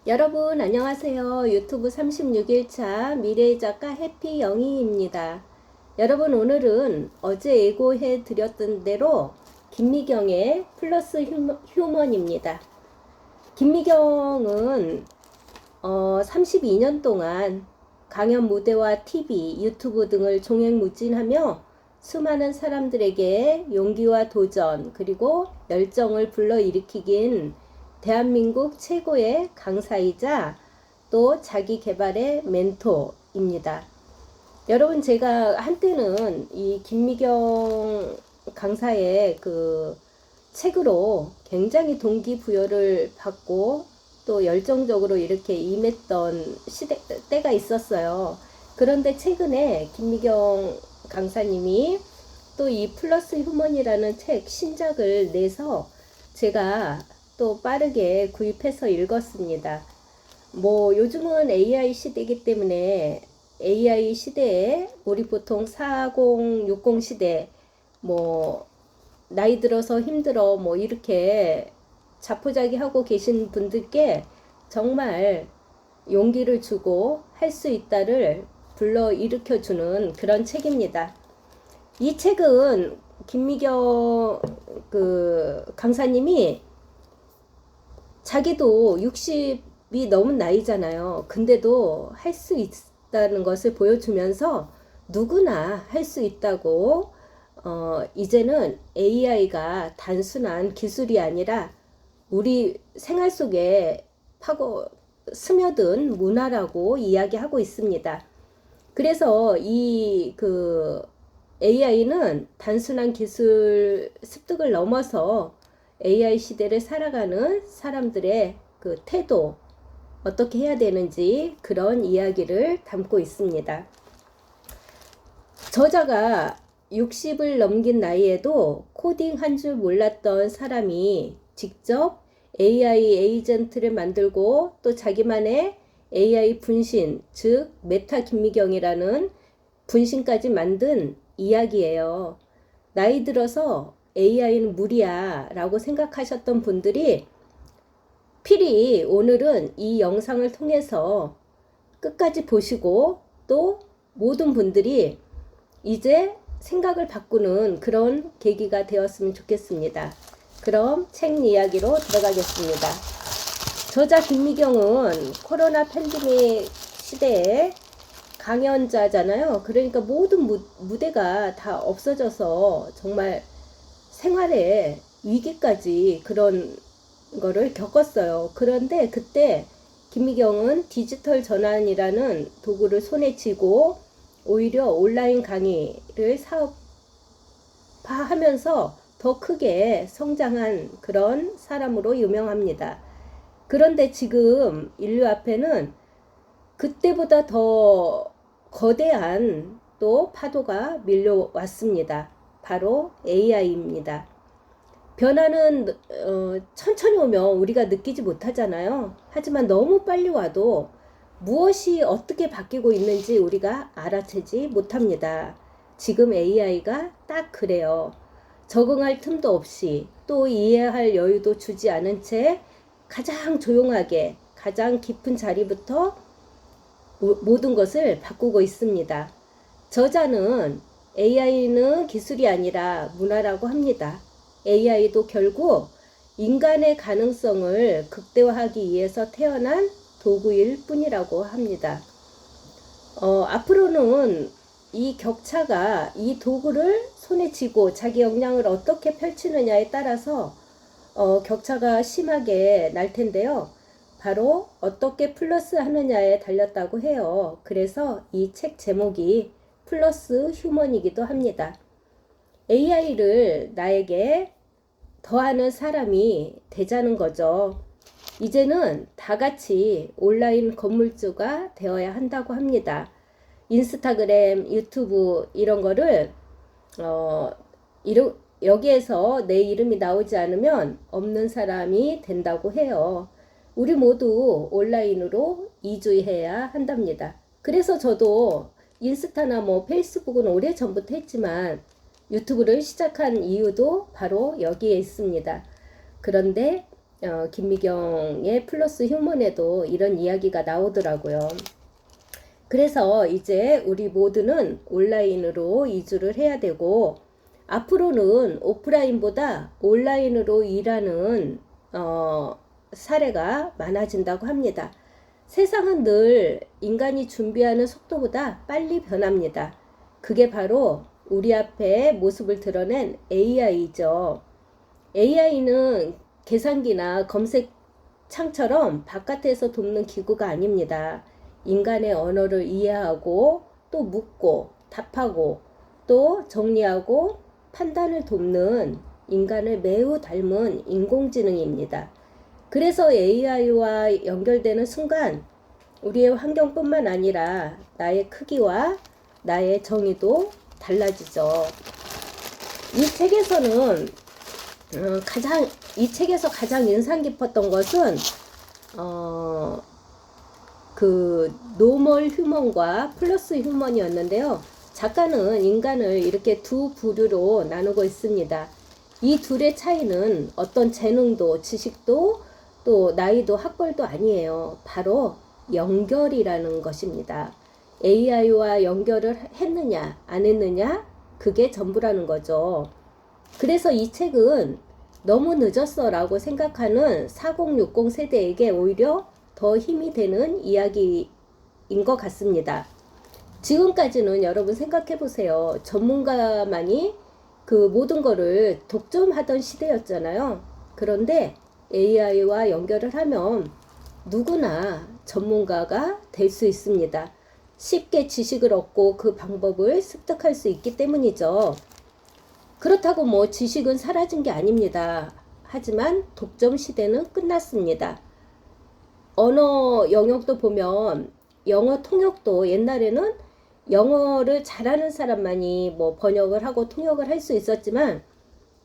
여러분 안녕하세요. 유튜브 36일차 미래의 작가 해피 영희입니다. 여러분 오늘은 어제 예고해 드렸던 대로 김미경의 플러스 휴먼입니다. 김미경은 32년 동안 강연 무대와 TV, 유튜브 등을 종횡무진하며 수많은 사람들에게 용기와 도전 그리고 열정을 불러일으키긴 대한민국 최고의 강사이자 또 자기 개발의 멘토입니다. 여러분 제가 한때는 이 김미경 강사의 그 책으로 굉장히 동기부여를 받고 또 열정적으로 이렇게 임했던 때가 있었어요. 그런데 최근에 김미경 강사님이 또 이 플러스 휴먼이라는 책 신작을 내서 제가 또 빠르게 구입해서 읽었습니다. 뭐 요즘은 AI 시대이기 때문에 AI 시대에 우리 보통 40, 60 시대 뭐 나이 들어서 힘들어 뭐 이렇게 자포자기하고 계신 분들께 정말 용기를 주고 할 수 있다를 불러일으켜 주는 그런 책입니다. 이 책은 김미경 그 강사님이 자기도 60이 넘은 나이잖아요. 근데도 할 수 있다는 것을 보여주면서 누구나 할 수 있다고 이제는 AI가 단순한 기술이 아니라 우리 생활 속에 스며든 문화라고 이야기하고 있습니다. 그래서 이 AI는 단순한 기술 습득을 넘어서 AI 시대를 살아가는 사람들의 그 태도, 어떻게 해야 되는지 그런 이야기를 담고 있습니다. 저자가 60을 넘긴 나이에도 코딩 한 줄 몰랐던 사람이 직접 AI 에이전트를 만들고 또 자기만의 AI 분신, 즉 메타 김미경이라는 분신까지 만든 이야기예요. 나이 들어서 AI는 무리야 라고 생각하셨던 분들이 필히 오늘은 이 영상을 통해서 끝까지 보시고 또 모든 분들이 이제 생각을 바꾸는 그런 계기가 되었으면 좋겠습니다. 그럼 책 이야기로 들어가겠습니다. 저자 김미경은 코로나 팬데믹 시대에 강연자잖아요. 그러니까 모든 무대가 다 없어져서 정말 생활에 위기까지 그런 거를 겪었어요. 그런데 그때 김미경은 디지털 전환이라는 도구를 손에 쥐고 오히려 온라인 강의를 사업화하면서 더 크게 성장한 그런 사람으로 유명합니다. 그런데 지금 인류 앞에는 그때보다 더 거대한 또 파도가 밀려왔습니다. 바로 AI입니다. 변화는 천천히 오면 우리가 느끼지 못하잖아요. 하지만 너무 빨리 와도 무엇이 어떻게 바뀌고 있는지 우리가 알아채지 못합니다. 지금 AI가 딱 그래요. 적응할 틈도 없이 또 이해할 여유도 주지 않은 채 가장 조용하게 가장 깊은 자리부터 모든 것을 바꾸고 있습니다. 저자는 AI는 기술이 아니라 문화라고 합니다. AI도 결국 인간의 가능성을 극대화하기 위해서 태어난 도구일 뿐이라고 합니다. 앞으로는 이 격차가 이 도구를 손에 쥐고 자기 역량을 어떻게 펼치느냐에 따라서 격차가 심하게 날 텐데요. 바로 어떻게 플러스 하느냐에 달렸다고 해요. 그래서 이 책 제목이 플러스 휴먼이기도 합니다. AI를 나에게 더하는 사람이 되자는 거죠. 이제는 다 같이 온라인 건물주가 되어야 한다고 합니다. 인스타그램, 유튜브 이런 거를 여기에서 내 이름이 나오지 않으면 없는 사람이 된다고 해요. 우리 모두 온라인으로 이주해야 한답니다. 그래서 저도 인스타나 뭐 페이스북은 오래전부터 했지만 유튜브를 시작한 이유도 바로 여기에 있습니다. 그런데 김미경의 플러스 휴먼에도 이런 이야기가 나오더라고요. 그래서 이제 우리 모두는 온라인으로 이주를 해야 되고, 앞으로는 오프라인보다 온라인으로 일하는 사례가 많아진다고 합니다. 세상은 늘 인간이 준비하는 속도보다 빨리 변합니다. 그게 바로 우리 앞에 모습을 드러낸 AI죠. AI는 계산기나 검색창처럼 바깥에서 돕는 기구가 아닙니다. 인간의 언어를 이해하고 또 묻고 답하고 또 정리하고 판단을 돕는 인간을 매우 닮은 인공지능입니다. 그래서 AI와 연결되는 순간 우리의 환경뿐만 아니라 나의 크기와 나의 정의도 달라지죠. 이 책에서는 이 책에서 가장 인상 깊었던 것은 그 노멀 휴먼과 플러스 휴먼이었는데요. 작가는 인간을 이렇게 두 부류로 나누고 있습니다. 이 둘의 차이는 어떤 재능도 지식도 또 나이도 학벌도 아니에요. 바로 연결이라는 것입니다. AI와 연결을 했느냐 안 했느냐 그게 전부라는 거죠. 그래서 이 책은 너무 늦었어 라고 생각하는 4060 세대에게 오히려 더 힘이 되는 이야기인 것 같습니다. 지금까지는 여러분 생각해 보세요. 전문가만이 그 모든 거를 독점하던 시대였잖아요. 그런데 AI와 연결을 하면 누구나 전문가가 될 수 있습니다. 쉽게 지식을 얻고 그 방법을 습득할 수 있기 때문이죠. 그렇다고 뭐 지식은 사라진 게 아닙니다. 하지만 독점 시대는 끝났습니다. 언어 영역도 보면 영어 통역도 옛날에는 영어를 잘하는 사람만이 뭐 번역을 하고 통역을 할 수 있었지만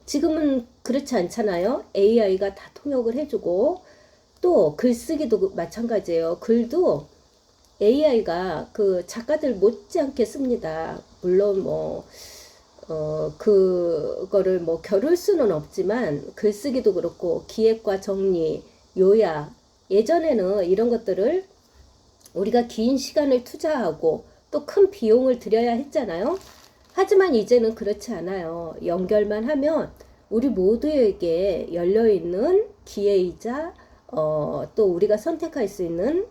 지금은 그렇지 않잖아요. AI가 다 통역을 해주고 또 글쓰기도 마찬가지예요. 글도 AI가 그 작가들 못지않게 씁니다. 물론 뭐 그거를 뭐 겨룰 수는 없지만 글쓰기도 그렇고 기획과 정리, 요약, 예전에는 이런 것들을 우리가 긴 시간을 투자하고 또 큰 비용을 들여야 했잖아요. 하지만 이제는 그렇지 않아요. 연결만 하면 우리 모두에게 열려있는 기회이자 또 우리가 선택할 수 있는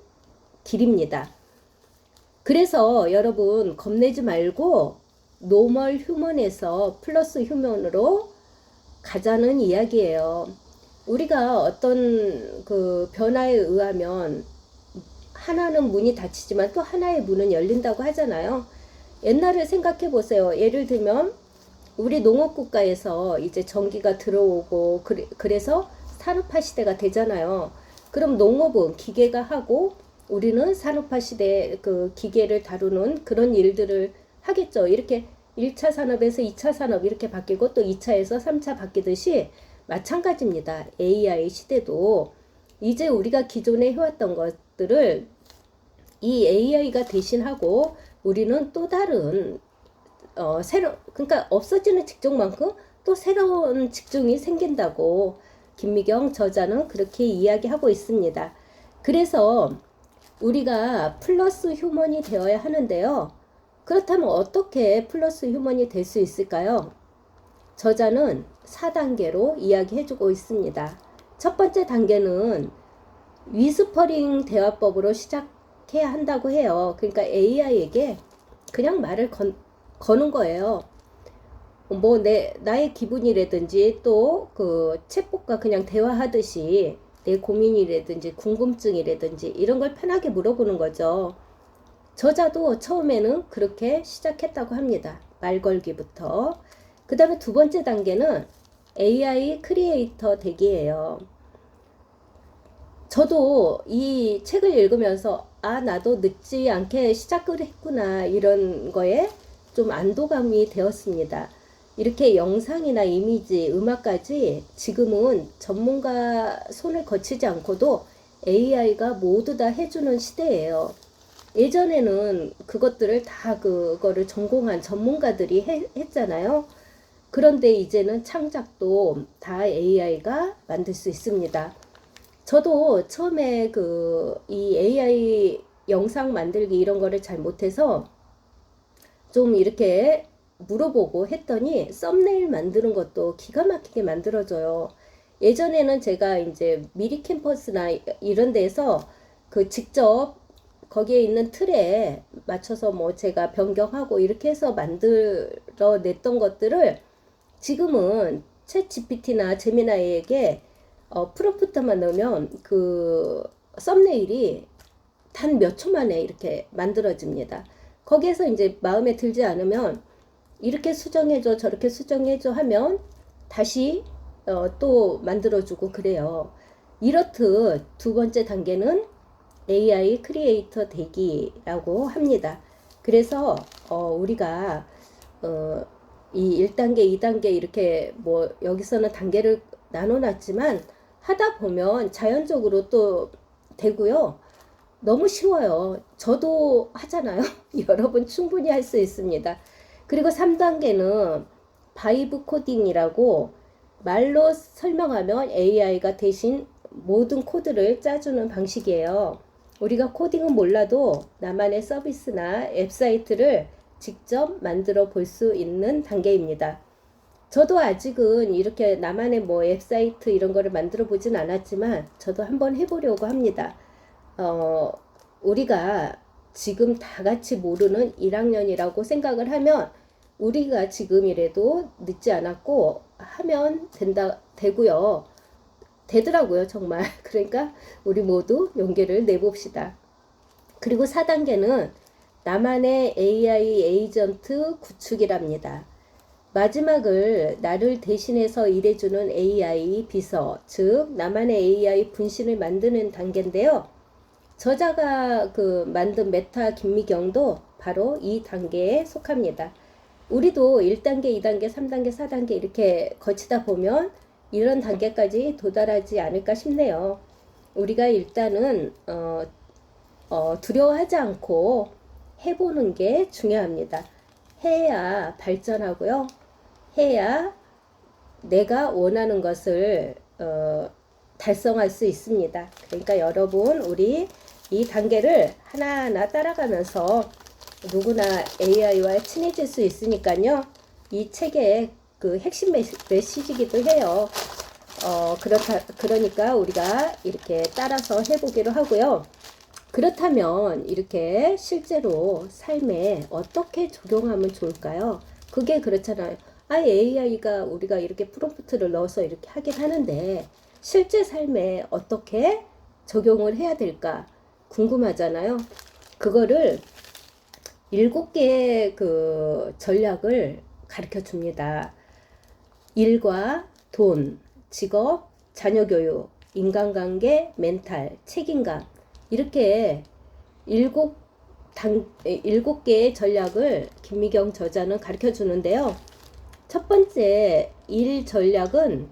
길입니다. 그래서 여러분 겁내지 말고 노멀 휴먼에서 플러스 휴먼으로 가자는 이야기예요. 우리가 어떤 그 변화에 의하면 하나는 문이 닫히지만 또 하나의 문은 열린다고 하잖아요. 옛날을 생각해 보세요. 예를 들면 우리 농업국가에서 이제 전기가 들어오고 그래서 산업화 시대가 되잖아요. 그럼 농업은 기계가 하고 우리는 산업화 시대 그 기계를 다루는 그런 일들을 하겠죠. 이렇게 1차 산업에서 2차 산업 이렇게 바뀌고 또 2차에서 3차 바뀌듯이 마찬가지입니다. AI 시대도 이제 우리가 기존에 해왔던 것들을 이 AI가 대신하고 우리는 또 다른 그러니까 없어지는 직종만큼 또 새로운 직종이 생긴다고 김미경 저자는 그렇게 이야기하고 있습니다. 그래서 우리가 플러스 휴먼이 되어야 하는데요. 그렇다면 어떻게 플러스 휴먼이 될 수 있을까요? 저자는 4단계로 이야기해주고 있습니다. 첫 번째 단계는 위스퍼링 대화법으로 시작해야 한다고 해요. 그러니까 AI에게 그냥 말을 거는 거예요. 뭐 나의 기분이라든지 또 그 챗봇과 그냥 대화하듯이 내 고민이라든지 궁금증이라든지 이런 걸 편하게 물어보는 거죠. 저자도 처음에는 그렇게 시작했다고 합니다. 말 걸기부터. 그 다음에 두 번째 단계는 AI 크리에이터 되기예요. 저도 이 책을 읽으면서 나도 늦지 않게 시작을 했구나 이런 거에 좀 안도감이 되었습니다. 이렇게 영상이나 이미지, 음악까지 지금은 전문가 손을 거치지 않고도 AI가 모두 다 해주는 시대예요. 예전에는 그것들을 다 그거를 전공한 전문가들이 했잖아요. 그런데 이제는 창작도 다 AI가 만들 수 있습니다. 저도 처음에 이 AI 영상 만들기 이런 거를 잘 못해서 좀 이렇게 물어보고 했더니 썸네일 만드는 것도 기가 막히게 만들어져요. 예전에는 제가 이제 미리 캠퍼스나 이런 데서 직접 거기에 있는 틀에 맞춰서 뭐 제가 변경하고 이렇게 해서 만들어냈던 것들을 지금은 챗 GPT나 제미나이에게 프롬프트만 넣으면 썸네일이 단 몇 초 만에 이렇게 만들어집니다. 거기에서 이제 마음에 들지 않으면 이렇게 수정해줘 저렇게 수정해줘 하면 다시 또 만들어주고 그래요. 이렇듯 두 번째 단계는 AI 크리에이터 되기라고 합니다. 그래서 우리가 이 1단계, 2단계 이렇게 뭐 여기서는 단계를 나눠놨지만 하다 보면 자연적으로 또 되고요. 너무 쉬워요. 저도 하잖아요. 여러분 충분히 할 수 있습니다. 그리고 3단계는 바이브 코딩이라고 말로 설명하면 AI가 대신 모든 코드를 짜주는 방식이에요. 우리가 코딩은 몰라도 나만의 서비스나 웹사이트를 직접 만들어 볼 수 있는 단계입니다. 저도 아직은 이렇게 나만의 뭐 웹사이트 이런 거를 만들어 보진 않았지만 저도 한번 해보려고 합니다. 우리가 지금 다 같이 모르는 1학년이라고 생각을 하면 우리가 지금이라도 늦지 않았고 하면 되고요. 되더라고요, 정말. 그러니까 우리 모두 용기를 내봅시다. 그리고 4단계는 나만의 AI 에이전트 구축이랍니다. 마지막을 나를 대신해서 일해주는 AI 비서, 즉 나만의 AI 분신을 만드는 단계인데요. 저자가 만든 메타 김미경도 바로 이 단계에 속합니다. 우리도 1단계, 2단계, 3단계, 4단계 이렇게 거치다 보면 이런 단계까지 도달하지 않을까 싶네요. 우리가 일단은 두려워하지 않고 해보는 게 중요합니다. 해야 발전하고요. 해야 내가 원하는 것을 달성할 수 있습니다. 그러니까 여러분 우리 이 단계를 하나하나 따라가면서 누구나 AI와 친해질 수 있으니까요. 이 책의 핵심 메시지이기도 해요. 그러니까 우리가 이렇게 따라서 해보기로 하고요. 그렇다면 이렇게 실제로 삶에 어떻게 적용하면 좋을까요? 그게 그렇잖아요. AI가 우리가 이렇게 프롬프트를 넣어서 이렇게 하긴 하는데 실제 삶에 어떻게 적용을 해야 될까 궁금하잖아요. 그거를 7개의 전략을 가르쳐 줍니다. 일과 돈, 직업, 자녀 교육, 인간관계, 멘탈, 책임감 이렇게 7개의 전략을 김미경 저자는 가르쳐 주는데요. 첫 번째 일 전략은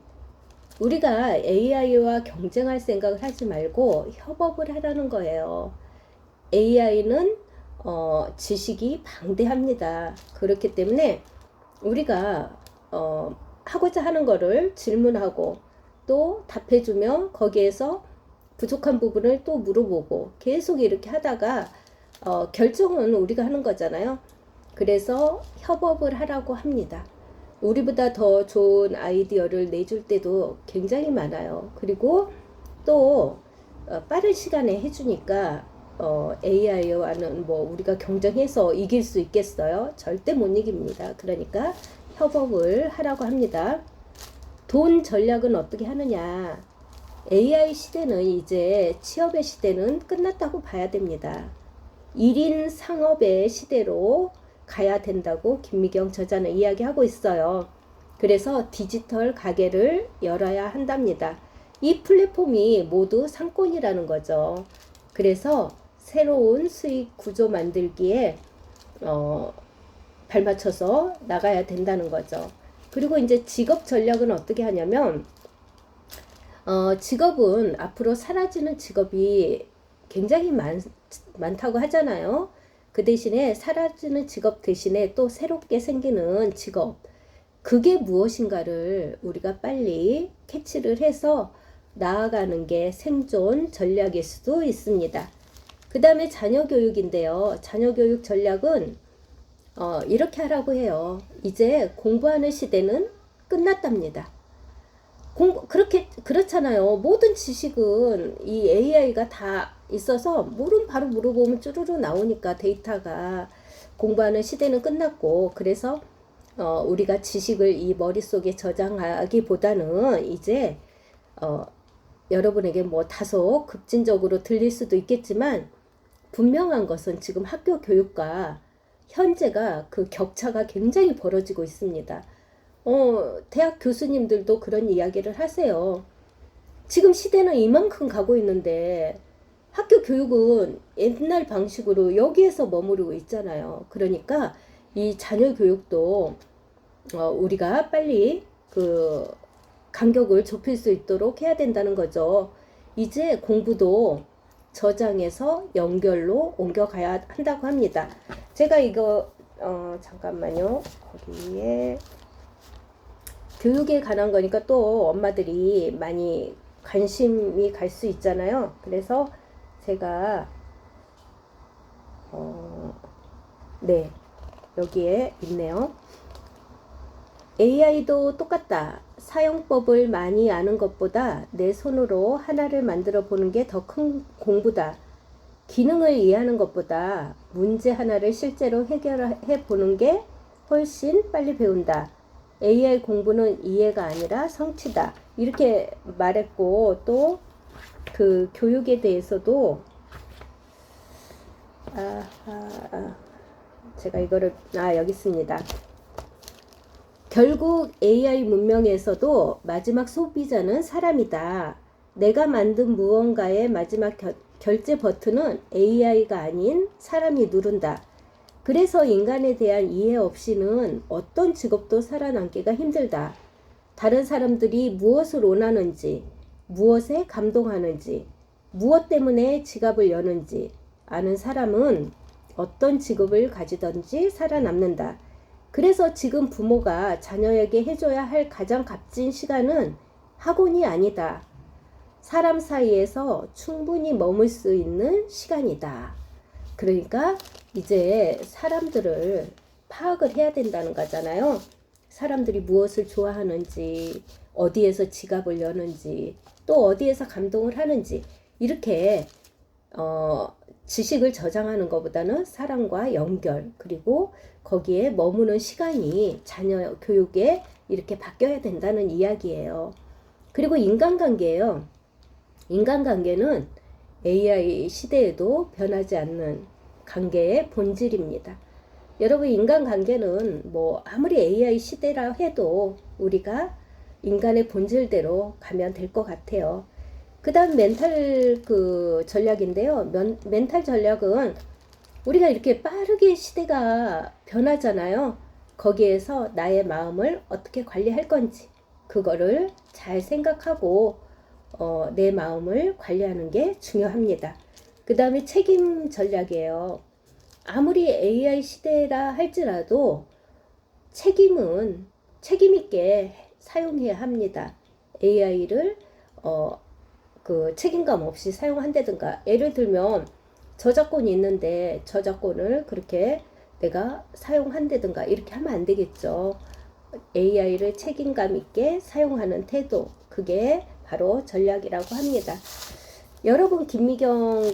우리가 AI와 경쟁할 생각을 하지 말고 협업을 하라는 거예요. AI는 지식이 방대합니다. 그렇기 때문에 우리가 하고자 하는 거를 질문하고 또 답해주면 거기에서 부족한 부분을 또 물어보고 계속 이렇게 하다가 결정은 우리가 하는 거잖아요. 그래서 협업을 하라고 합니다. 우리보다 더 좋은 아이디어를 내줄 때도 굉장히 많아요. 그리고 또 빠른 시간에 해주니까 AI와는 뭐 우리가 경쟁해서 이길 수 있겠어요? 절대 못 이깁니다. 그러니까 협업을 하라고 합니다. 돈 전략은 어떻게 하느냐? AI 시대는 이제 취업의 시대는 끝났다고 봐야 됩니다. 1인 상업의 시대로 가야 된다고 김미경 저자는 이야기하고 있어요. 그래서 디지털 가게를 열어야 한답니다. 이 플랫폼이 모두 상권이라는 거죠. 그래서 새로운 수익 구조 만들기에 발맞춰서 나가야 된다는 거죠. 그리고 이제 직업 전략은 어떻게 하냐면 직업은 앞으로 사라지는 직업이 굉장히 많다고 하잖아요. 그 대신에 사라지는 직업 대신에 또 새롭게 생기는 직업, 그게 무엇인가를 우리가 빨리 캐치를 해서 나아가는 게 생존 전략일 수도 있습니다. 그 다음에 자녀 교육인데요. 자녀 교육 전략은 이렇게 하라고 해요. 이제 공부하는 시대는 끝났답니다. 그렇잖아요. 모든 지식은 이 AI가 다 있어서 바로 물어보면 쭈루루 나오니까 데이터가 공부하는 시대는 끝났고, 그래서 우리가 지식을 이 머릿속에 저장하기보다는 이제 여러분에게 뭐 다소 급진적으로 들릴 수도 있겠지만 분명한 것은 지금 학교 교육과 현재가 그 격차가 굉장히 벌어지고 있습니다. 대학 교수님들도 그런 이야기를 하세요. 지금 시대는 이만큼 가고 있는데 학교 교육은 옛날 방식으로 여기에서 머무르고 있잖아요. 그러니까 이 자녀 교육도 우리가 빨리 그 간격을 좁힐 수 있도록 해야 된다는 거죠. 이제 공부도 저장해서 연결로 옮겨가야 한다고 합니다. 제가 이거 잠깐만요. 거기에 교육에 관한 거니까 또 엄마들이 많이 관심이 갈 수 있잖아요. 그래서 제가 네, 여기에 있네요. AI도 똑같다. 사용법을 많이 아는 것보다 내 손으로 하나를 만들어 보는 게 더 큰 공부다. 기능을 이해하는 것보다 문제 하나를 실제로 해결해 보는 게 훨씬 빨리 배운다. AI 공부는 이해가 아니라 성취다. 이렇게 말했고, 또 그 교육에 대해서도 제가 이거를 여기 있습니다. 결국 AI 문명에서도 마지막 소비자는 사람이다. 내가 만든 무언가의 마지막 결제 버튼은 AI가 아닌 사람이 누른다. 그래서 인간에 대한 이해 없이는 어떤 직업도 살아남기가 힘들다. 다른 사람들이 무엇을 원하는지, 무엇에 감동하는지, 무엇 때문에 지갑을 여는지 아는 사람은 어떤 직업을 가지든지 살아남는다. 그래서 지금 부모가 자녀에게 해줘야 할 가장 값진 시간은 학원이 아니다. 사람 사이에서 충분히 머물 수 있는 시간이다. 그러니까 이제 사람들을 파악을 해야 된다는 거잖아요. 사람들이 무엇을 좋아하는지, 어디에서 지갑을 여는지, 또 어디에서 감동을 하는지, 이렇게 지식을 저장하는 것보다는 사람과 연결, 그리고 거기에 머무는 시간이 자녀 교육에 이렇게 바뀌어야 된다는 이야기예요. 그리고 인간관계예요. 인간관계는 AI 시대에도 변하지 않는 관계의 본질입니다. 여러분, 인간관계는 뭐 아무리 AI 시대라 해도 우리가 인간의 본질대로 가면 될 것 같아요. 그 다음 멘탈 전략인데요. 멘탈 전략은 우리가 이렇게 빠르게 시대가 변하잖아요. 거기에서 나의 마음을 어떻게 관리할 건지 그거를 잘 생각하고 내 마음을 관리하는 게 중요합니다. 그 다음에 책임 전략이에요. 아무리 AI 시대라 할지라도 책임은 책임 있게 사용해야 합니다. AI를 그 책임감 없이 사용한다든가, 예를 들면 저작권이 있는데 저작권을 그렇게 내가 사용한다든가 이렇게 하면 안 되겠죠. AI를 책임감 있게 사용하는 태도, 그게 바로 전략이라고 합니다. 여러분, 김미경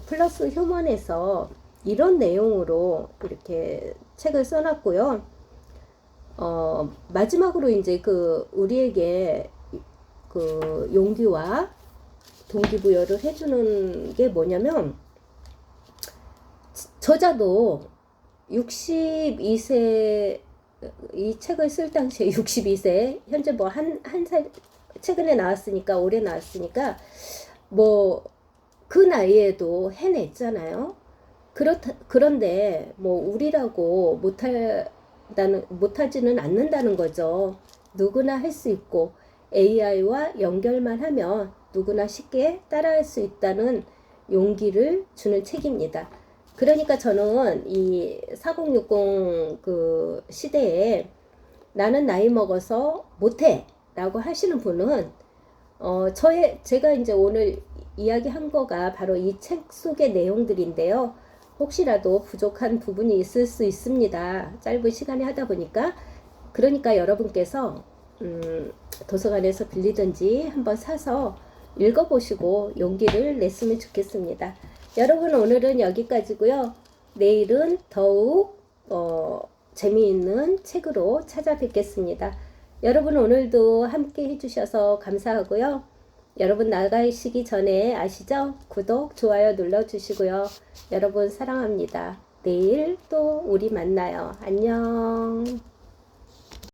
플러스 휴먼에서 이런 내용으로 이렇게 책을 써놨고요. 마지막으로 이제 우리에게 용기와 동기부여를 해주는 게 뭐냐면, 저자도 62세, 이 책을 쓸 당시에 62세, 현재 뭐 한 살, 최근에 나왔으니까, 올해 나왔으니까, 뭐, 그 나이에도 해냈잖아요. 그런데, 뭐, 우리라고 못하지는 않는다는 거죠. 누구나 할 수 있고, AI와 연결만 하면 누구나 쉽게 따라할 수 있다는 용기를 주는 책입니다. 그러니까 저는 이 4060 시대에 나는 나이 먹어서 못해 라고 하시는 분은 제가 이제 오늘 이야기한 거가 바로 이 책 속의 내용들인데요. 혹시라도 부족한 부분이 있을 수 있습니다. 짧은 시간에 하다 보니까. 그러니까 여러분께서 도서관에서 빌리든지 한번 사서 읽어보시고 용기를 냈으면 좋겠습니다. 여러분, 오늘은 여기까지고요. 내일은 더욱 재미있는 책으로 찾아뵙겠습니다. 여러분, 오늘도 함께 해주셔서 감사하고요. 여러분, 나가시기 전에 아시죠? 구독, 좋아요 눌러주시고요. 여러분 사랑합니다. 내일 또 우리 만나요. 안녕.